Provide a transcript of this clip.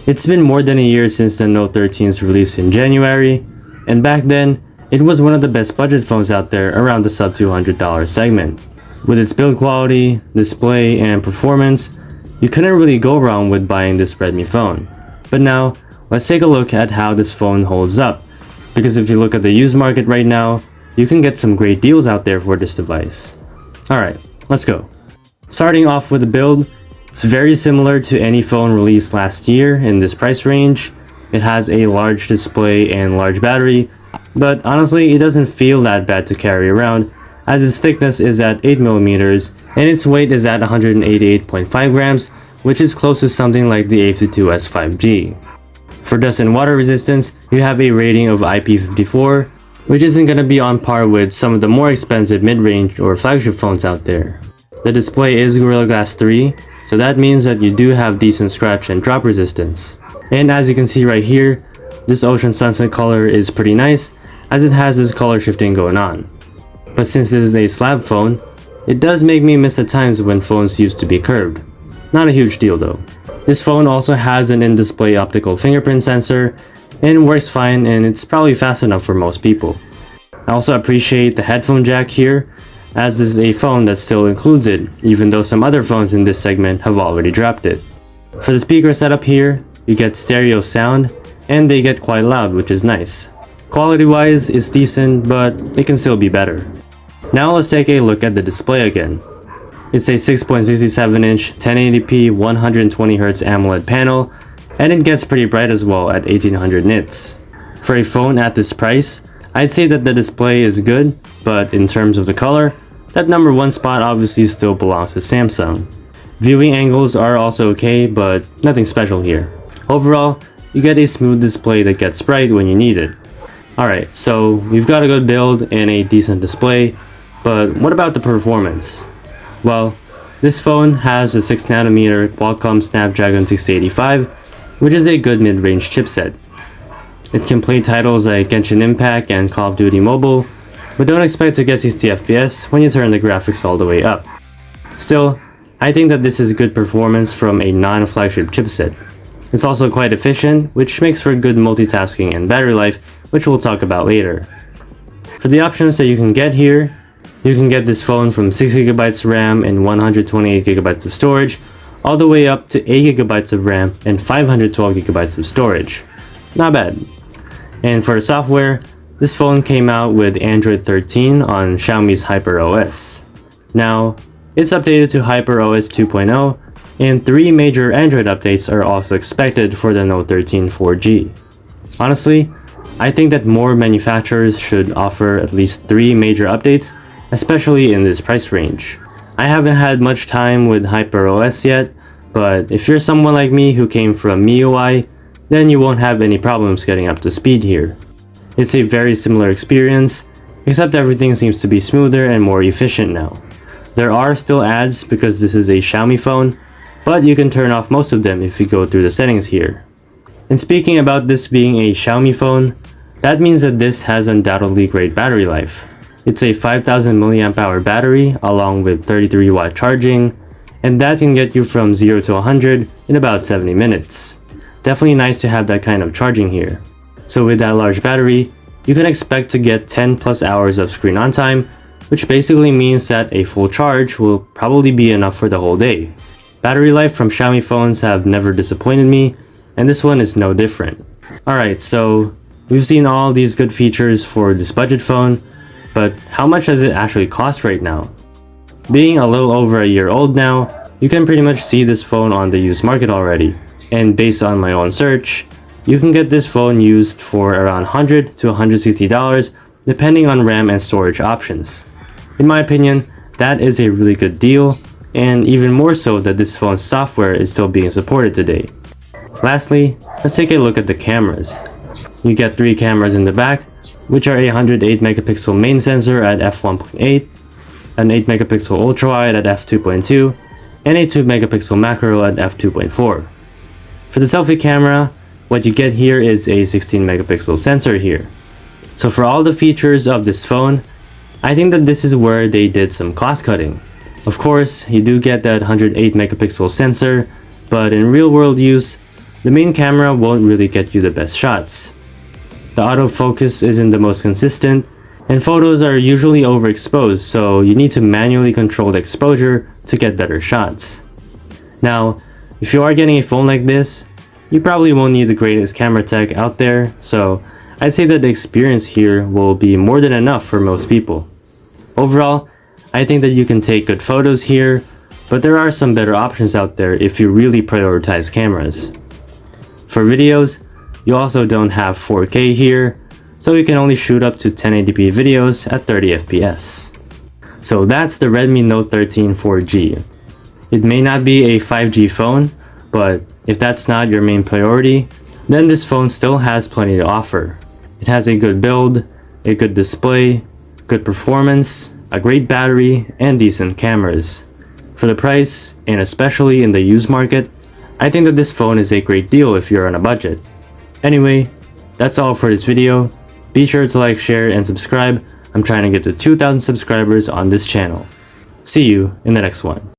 It's been more than a year since the Note 13's release in January, and back then, it was one of the best budget phones out there around the sub $200 segment. With its build quality, display, and performance, you couldn't really go wrong with buying this Redmi phone. But now, let's take a look at how this phone holds up, because if you look at the used market right now, you can get some great deals out there for this device. Alright, let's go. Starting off with the build, it's very similar to any phone released last year in this price range. It has a large display and large battery, but honestly it doesn't feel that bad to carry around, as its thickness is at 8mm and its weight is at 188.5 grams, which is close to something like the A52s 5G. For dust and water resistance, you have a rating of IP54, which isn't going to be on par with some of the more expensive mid-range or flagship phones out there. The display is Gorilla Glass 3, so that means that you do have decent scratch and drop resistance. And as you can see right here, this Ocean Sunset color is pretty nice, as it has this color shifting going on. But since this is a slab phone, it does make me miss the times when phones used to be curved. Not a huge deal though. This phone also has an in-display optical fingerprint sensor, and works fine, and it's probably fast enough for most people. I also appreciate the headphone jack here, as this is a phone that still includes it, even though some other phones in this segment have already dropped it. For the speaker setup here, you get stereo sound, and they get quite loud, which is nice. Quality wise, it's decent, but it can still be better. Now let's take a look at the display again. It's a 6.67-inch 1080p 120Hz AMOLED panel, and it gets pretty bright as well at 1800 nits. For a phone at this price, I'd say that the display is good, but in terms of the color, that number one spot obviously still belongs to Samsung. Viewing angles are also okay, but nothing special here. Overall, you get a smooth display that gets bright when you need it. Alright, so we've got a good build and a decent display, but what about the performance? Well, this phone has a 6nm Qualcomm Snapdragon 685, which is a good mid-range chipset. It can play titles like Genshin Impact and Call of Duty Mobile, but don't expect to get 60 FPS when you turn the graphics all the way up. Still, I think that this is good performance from a non-flagship chipset. It's also quite efficient, which makes for good multitasking and battery life, which we'll talk about later. For the options that you can get here, you can get this phone from 6GB RAM and 128GB of storage, all the way up to 8GB of RAM and 512GB of storage. Not bad. And for software, this phone came out with Android 13 on Xiaomi's HyperOS. Now, it's updated to HyperOS 2.0, and 3 major Android updates are also expected for the Note 13 4G. Honestly, I think that more manufacturers should offer at least 3 major updates, especially in this price range. I haven't had much time with HyperOS yet, but if you're someone like me who came from MIUI, then you won't have any problems getting up to speed here. It's a very similar experience, except everything seems to be smoother and more efficient now. There are still ads because this is a Xiaomi phone, but you can turn off most of them if you go through the settings here. And speaking about this being a Xiaomi phone, that means that this has undoubtedly great battery life. It's a 5000 mAh battery along with 33W charging, and that can get you from 0 to 100 in about 70 minutes. Definitely nice to have that kind of charging here. So with that large battery, you can expect to get 10 plus hours of screen on time, which basically means that a full charge will probably be enough for the whole day. Battery life from Xiaomi phones have never disappointed me, and this one is no different. Alright, so we've seen all these good features for this budget phone, but how much does it actually cost right now? Being a little over a year old now, you can pretty much see this phone on the used market already, and based on my own search, you can get this phone used for around $100 to $160 depending on RAM and storage options. In my opinion, that is a really good deal, and even more so that this phone's software is still being supported today. Lastly, let's take a look at the cameras. You get 3 cameras in the back, which are a 108 megapixel main sensor at f1.8, an 8 megapixel ultra wide at f2.2, and a 2 megapixel macro at f2.4. For the selfie camera, what you get here is a 16 megapixel sensor here. So for all the features of this phone, I think that this is where they did some cost cutting. Of course, you do get that 108 megapixel sensor, but in real world use, the main camera won't really get you the best shots. The autofocus isn't the most consistent, and photos are usually overexposed, so you need to manually control the exposure to get better shots. Now, if you are getting a phone like this, you probably won't need the greatest camera tech out there, so I'd say that the experience here will be more than enough for most people. Overall, I think that you can take good photos here, but there are some better options out there if you really prioritize cameras. For videos, you also don't have 4K here, so you can only shoot up to 1080p videos at 30 FPS. So that's the Redmi Note 13 4G. It may not be a 5G phone, but if that's not your main priority, then this phone still has plenty to offer. It has a good build, a good display, good performance, a great battery, and decent cameras. For the price, and especially in the used market, I think that this phone is a great deal if you're on a budget. Anyway, that's all for this video. Be sure to like, share, and subscribe. I'm trying to get to 2,000 subscribers on this channel. See you in the next one.